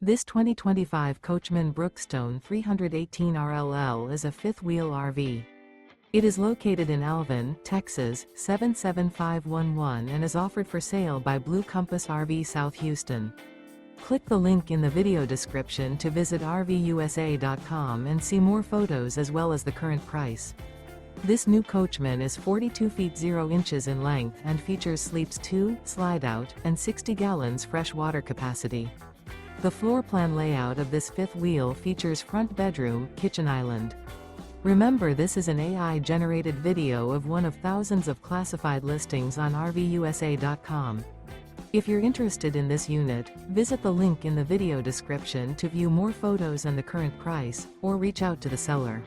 This 2025 Coachmen Brookstone 318 RLL is a fifth-wheel RV. It is located in Alvin, Texas, 77511 and is offered for sale by Blue Compass RV South Houston. Click the link in the video description to visit RVUSA.com and see more photos as well as the current price. This new Coachmen is 42 feet 0 inches in length and features sleeps 2, Slideout, and 60 gallons fresh water capacity. The floor plan layout of this fifth wheel features front bedroom, kitchen island. Remember, this is an AI-generated video of one of thousands of classified listings on RVUSA.com. If you're interested in this unit, visit the link in the video description to view more photos and the current price, or reach out to the seller.